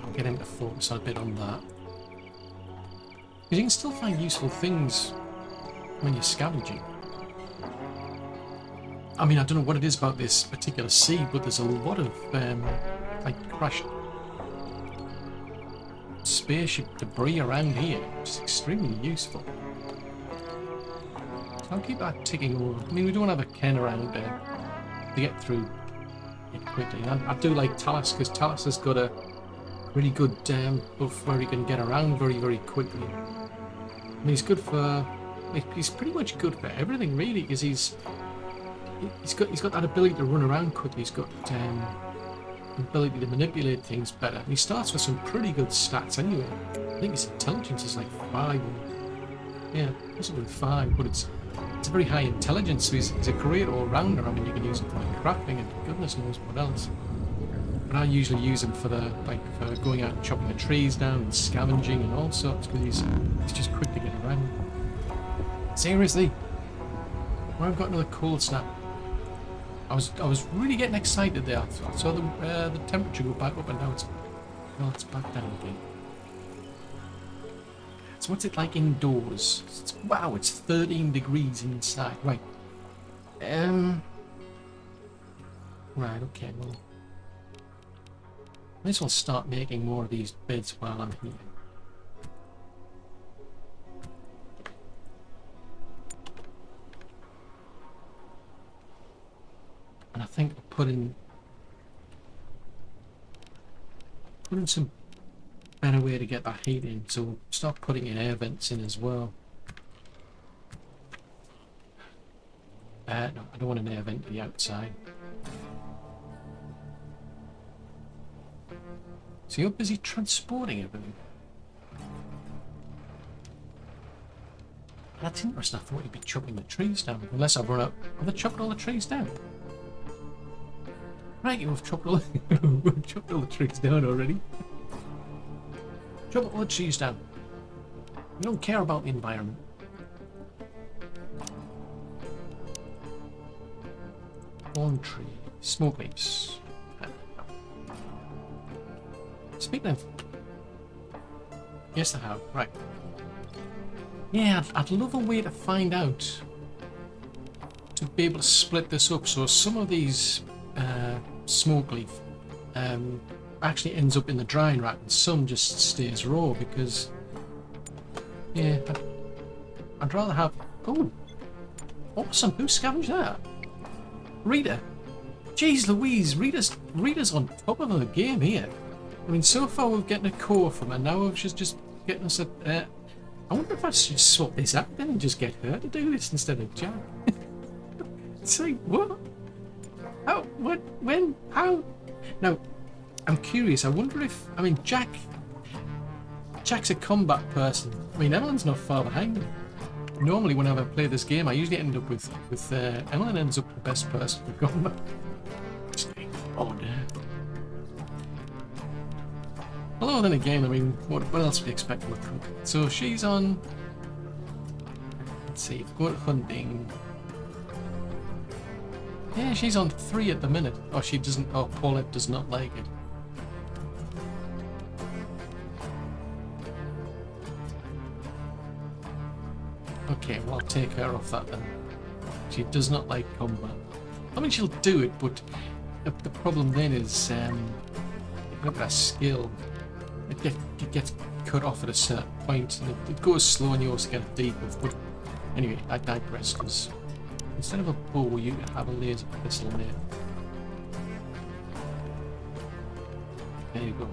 I'll get him to focus a bit on that. Because you can still find useful things when you're scavenging. I mean, I don't know what it is about this particular sea, but there's a lot of like crashed spaceship debris around here, which is extremely useful. So I'll keep that ticking over. I mean, we don't have a Ken around there to get through it quickly. I do like Talos, because Talos has got a really good buff where he can get around very, very quickly. I mean, he's good for... He's pretty much good for everything, really, because he's got that ability to run around quickly. He's got the ability to manipulate things better. And he starts with some pretty good stats anyway. I think his intelligence is like 5. Yeah, possibly 5, but it's a very high intelligence, so he's a great all-rounder. I mean, you can use him for like crafting and goodness knows what else. But I usually use him for for going out and chopping the trees down and scavenging and all sorts, because he's just quick to get around. Seriously, well, I've got another cold snap. I was really getting excited there. I saw the temperature go back up, and now it's back down again. So what's it like indoors? Wow, it's 13 degrees inside. Right. Right. Okay. Well, I may as well start making more of these beds while I'm here. And I think I'll put in some better way to get that heat in, so we'll start putting in air vents in as well. No, I don't want an air vent to the outside. So you're busy transporting everything. That's interesting. I thought you'd be chopping the trees down, unless I've run out. Have I chopped all the trees down? Right, you've chopped all the trees down already. Chop all the trees down. You don't care about the environment. Palm tree. Smoke leaves. Speaking of... Yes, I have. Right. Yeah, I'd love a way to find out, to be able to split this up, so some of these smoke leaf actually ends up in the drying rack and some just stays raw, because yeah, I'd rather have... Oh, awesome. Who scavenged that? Rita. Jeez Louise, Rita's on top of the game here. I mean, so far we're getting a core from her, now she's just getting us a... I wonder if I should swap this out then and just get her to do this instead of Jack. It's like, what? How? What? When? How? Now, I'm curious. I wonder if... I mean, Jack's a combat person. I mean, Emily's not far behind. Normally, whenever I play this game, I usually end up with Emily ends up the best person for combat. Oh, dear. Although then again, I mean, what else would you expect from a cook? So she's on... Let's see, if we go to hunting... Yeah, she's on 3 at the minute. Oh, she doesn't... Oh, Paulette does not like it. Okay, well, I'll take her off that then. She does not like combat. I mean, she'll do it, but the problem then is... look at her skill. It gets cut off at a certain point, and it goes slow and you also get a debuff. But anyway, I digress, because instead of a bow, you have a laser pistol there. There you go.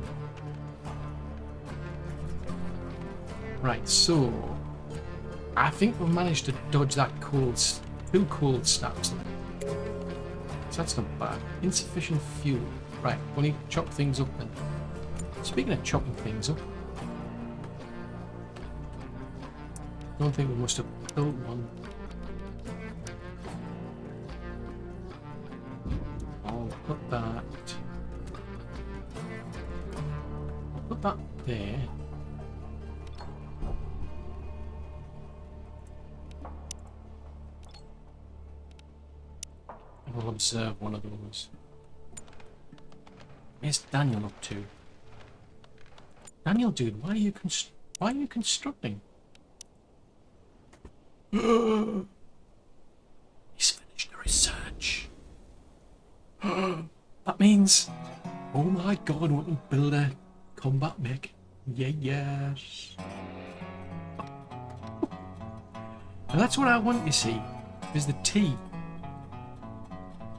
I think we managed to dodge that two cold snaps there. So that's not bad. Insufficient fuel. Right, we need to chop things up then. Speaking of chopping things up, don't think we must have built one. I'll put that. I'll put that there. And we'll observe one of those. Where's Daniel up to? Daniel, dude, why are you constructing? He's finished the research. That means, oh my god, we can build a combat mech. Yeah, yes. And that's what I want, you see, is the T.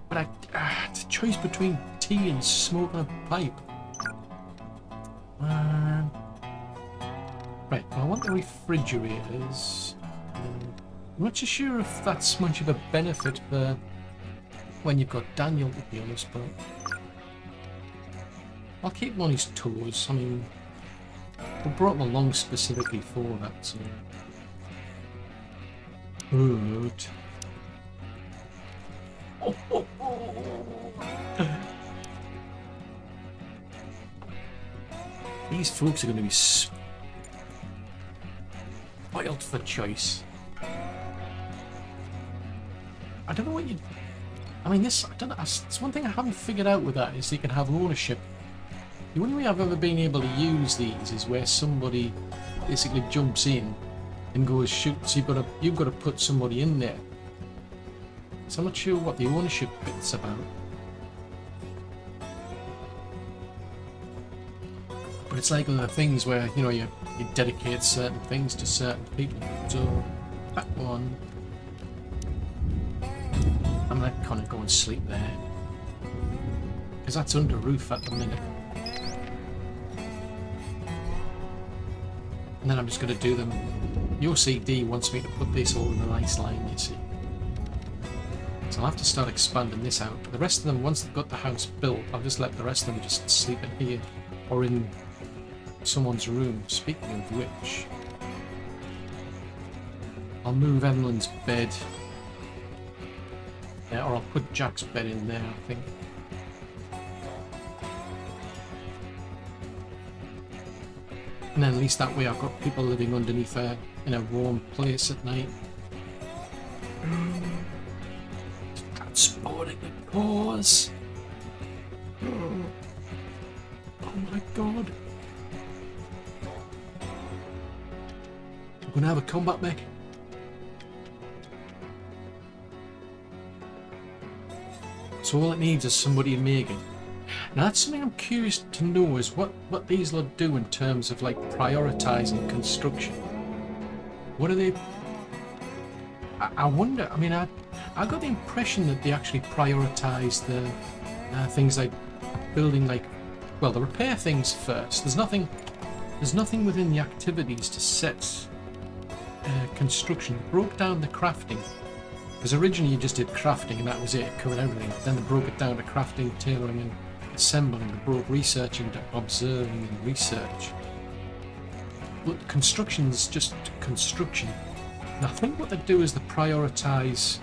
But it's a choice between tea and smoking a pipe. Right, well, I want the refrigerators. I'm not so sure if that's much of a benefit for when you've got Daniel, to be honest, but I'll keep him on his toes. I mean, we brought him along specifically for that, so. Good. These folks are going to be spoiled for choice. I don't know what you... I mean, this... I don't know. It's one thing I haven't figured out with that is you can have ownership. The only way I've ever been able to use these is where somebody basically jumps in and goes shoot. So you've got to put somebody in there. So I'm not sure what the ownership bit's about. But it's like one of the things where, you know, you dedicate certain things to certain people. So that one, I'm gonna kind of go and sleep there because that's under roof at the minute. And then I'm just gonna do them. Your CD wants me to put this all in a nice line, you see. So I'll have to start expanding this out. But the rest of them, once they've got the house built, I'll just let the rest of them just sleep in here or in someone's room. Speaking of which, I'll move Evelyn's bed, or I'll put Jack's bed in there, I think. And then at least that way I've got people living underneath her in a warm place at night. Transporting the cause. Oh my god. We're gonna have a combat mech. So all it needs is somebody to make it. Now that's something I'm curious to know is what these lot do in terms of like prioritizing construction. What are they? I wonder. I mean, I got the impression that they actually prioritize the things like building, like, well, the repair things first. There's nothing within the activities to set construction. They broke down the crafting. Because originally you just did crafting and that was it, covered everything. Then they broke it down to crafting, tailoring and assembling. They broke researching to observing and research. But construction is just construction. And I think what they do is they prioritise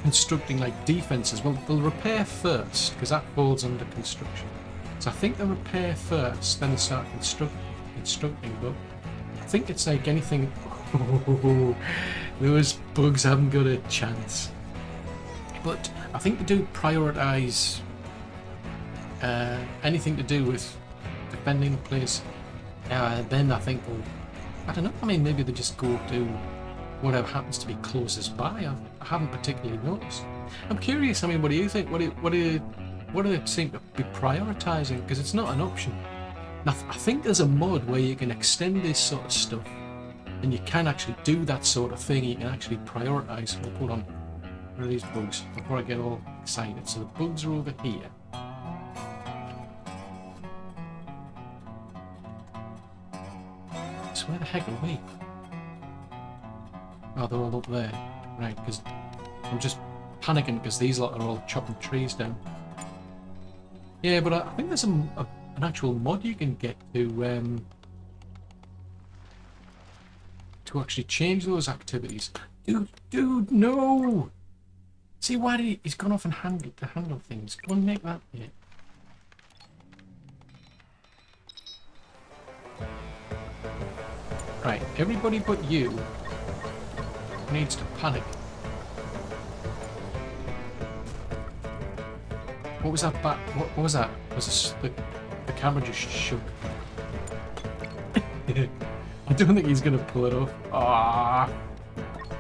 constructing like defences. Well, they'll repair first, because that falls under construction. So I think they repair first, then they start constructing. But I think it's like anything... those bugs haven't got a chance. But I think they do prioritise anything to do with defending the place. Then I think they'll, I don't know, I mean maybe they just go to whatever happens to be closest by. I haven't particularly noticed. I'm curious, I mean, what do you think? What do they seem to be prioritising? Because it's not an option. Now, I think there's a mod where you can extend this sort of stuff and you can actually do that sort of thing. You can actually prioritise. Well, hold on. Where are these bugs? Before I get all excited. So the bugs are over here. So where the heck are we? Oh, they're all up there. Right, because I'm just panicking because these lot are all chopping trees down. Yeah, but I think there's an actual mod you can get to actually change those activities. Dude, no! See, why did he's gone off and handle things? Go and make that bit. Right, everybody but you needs to panic. What was that what was that? Was the camera just shook? I don't think he's gonna pull it off. Ah,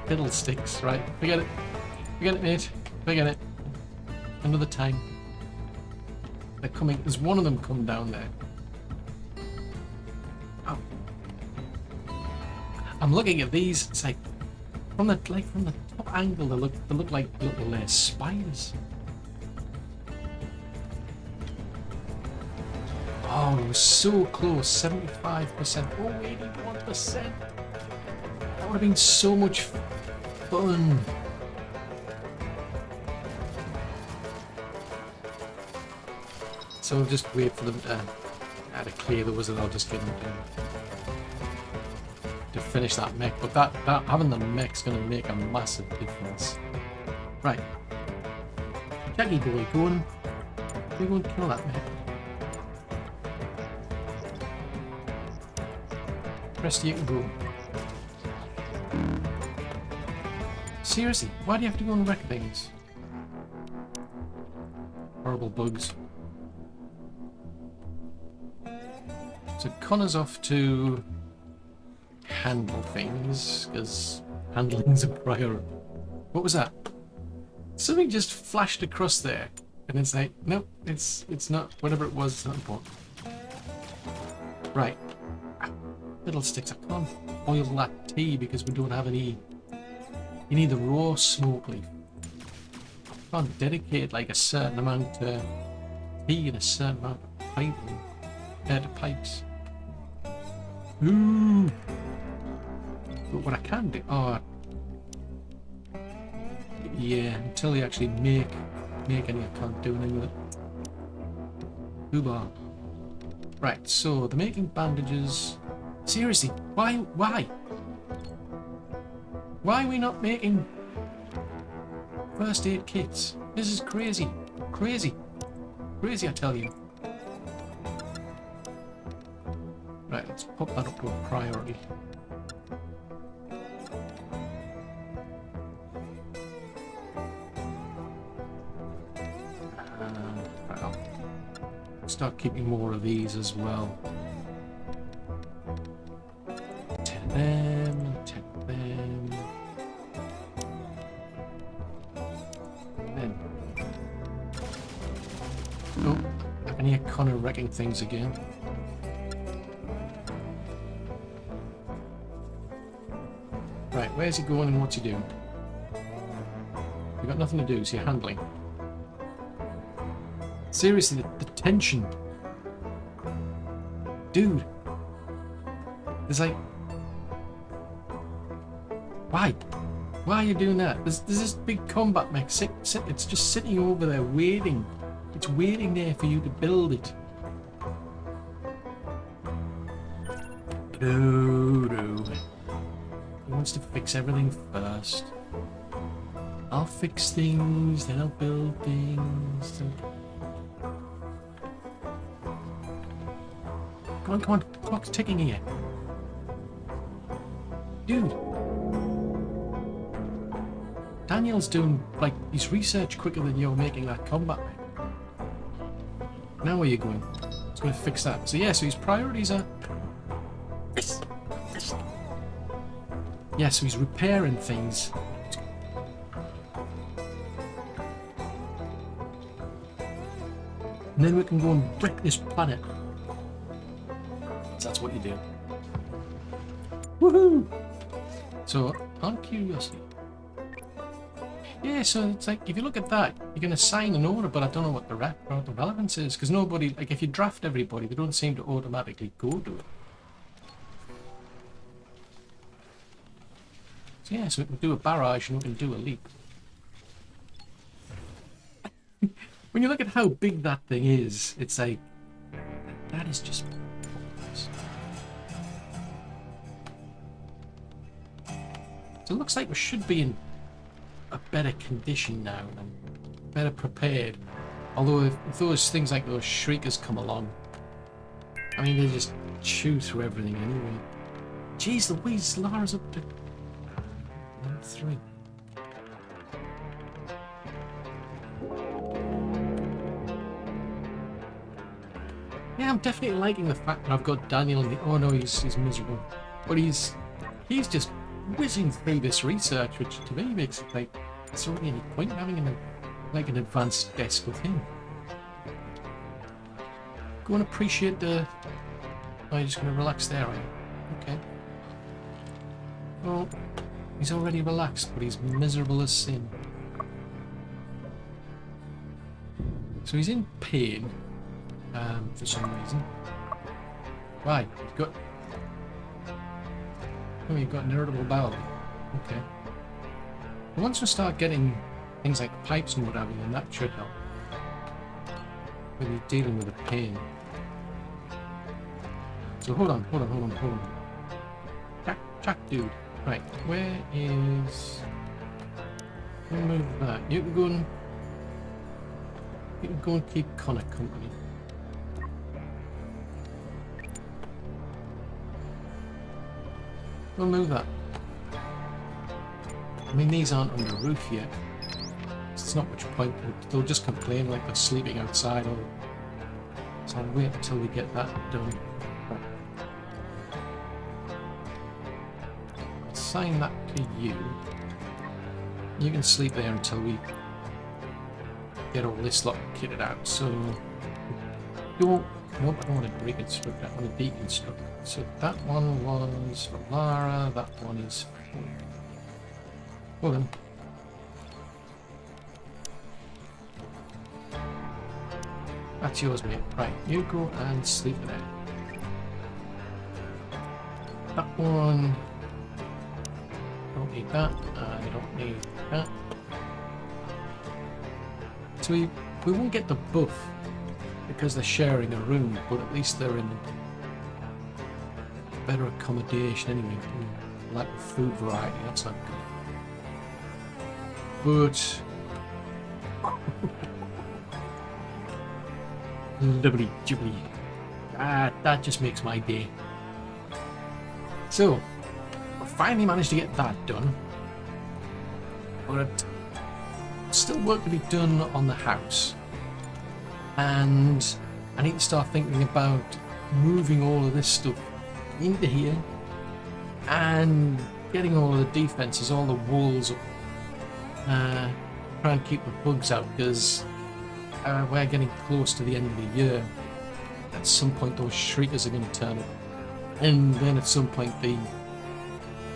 fiddlesticks, right? Forget it. Forget it, mate. Forget it. Another time. They're coming. There's one of them come down there. Oh. I'm looking at these. It's like from the top angle, they look like little spiders. Oh, it was so close. 75%. Oh, 81%. That would have been so much fun. So we'll just wait for them to clear those, and I'll just get them to finish that mech. But that having the mech's going to make a massive difference. Right, Jackie boy, go and kill that mech. Rest of you can go. Seriously, why do you have to go and wreck things? Horrible bugs. So Connor's off to handle things, because handling's a priority. What was that? Something just flashed across there, and it's like, nope, it's not, whatever it was, it's not important. Right. Fiddlesticks, I can't boil that tea because we don't have any. You need the raw smoke leaf. I can't dedicate like a certain amount to tea and a certain amount of piping. To pipes. Ooh. But what I can do, yeah, until you actually make any, I can't do anything with it. Uber. Right, so they're making bandages. Seriously, why? Why are we not making first aid kits? This is crazy. Crazy, I tell you. Right, let's pop that up to a priority. Right, I'll start keeping more of these as well. 10 of them, 10 of them. Then. Oh, I can hear Connor wrecking things again. Right, where's he going and what's he doing? You've got nothing to do, so you're handling. Seriously, the tension. Dude. There's like... Why? Why are you doing that? There's this big combat mech. It's just sitting over there waiting. It's waiting there for you to build it. No. He wants to fix everything first. I'll fix things, then I'll build things. Come on, clock's ticking here. Dude. Daniel's doing, like, his research quicker than you're making that combat mech. Now where are you going? He's going to fix that. So yeah, so his priorities are... Yeah, so he's repairing things. And then we can go and wreck this planet. So that's what you do. Woohoo! So, on curiosity. Yeah, so it's like, if you look at that, you can assign an order, but I don't know what the relevance is, because nobody, like, if you draft everybody, they don't seem to automatically go to it. So yeah, so we can do a barrage and we can do a leap. When you look at how big that thing is, it's like, that is just pointless. So it looks like we should be in a better condition now and better prepared. Although if those things like those shriekers come along, I mean, they just chew through everything anyway. Jeez Louise, Lara's up to level 3. Yeah, I'm definitely liking the fact that I've got Daniel in the... Oh no, he's miserable. But he's just whizzing through this research, which to me makes it like, there's not really any point in having an advanced desk with him. Go and appreciate the... Oh, you're just going to relax there, are you? Okay. Well, he's already relaxed, but he's miserable as sin. So he's in pain, for some reason. Right, you've got... Oh, you've got an irritable bowel. Okay. But once we start getting things like pipes and what have you, then that should help. When you're dealing with the pain. So hold on. Jack dude. Right, where is... We'll move that. You can go and keep Connor company. We'll move that. I mean, these aren't under roof yet. So it's not much point. They'll just complain like they're sleeping outside. So I'll wait until we get that done. Assign that to you. You can sleep there until we get all this lot kitted out. So nope, I don't want to reconstruct that. I want to deconstruct. So that one was for Lara. That one is for... Hold on. That's yours, mate. Right, you go and sleep there. That one... Don't need that, and you don't need that. So we won't get the buff because they're sharing a room, but at least they're in better accommodation anyway. Like the food variety, that's not good. But lovely jubbly. That just makes my day. So we finally managed to get that done. But still work to be done on the house. And I need to start thinking about moving all of this stuff into here and getting all of the defenses, all the walls up. Try and keep the bugs out because we're getting close to the end of the year. At some point those shriekers are going to turn up, and then at some point the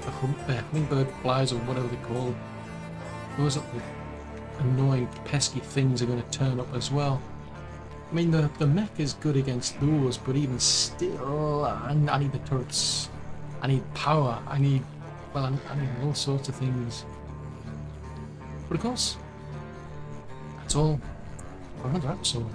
hummingbird flies or whatever they call them, those little annoying pesky things are going to turn up as well. I mean the mech is good against those, but even still I need the turrets, I need power, I need all sorts of things. But of course, that's all for another episode.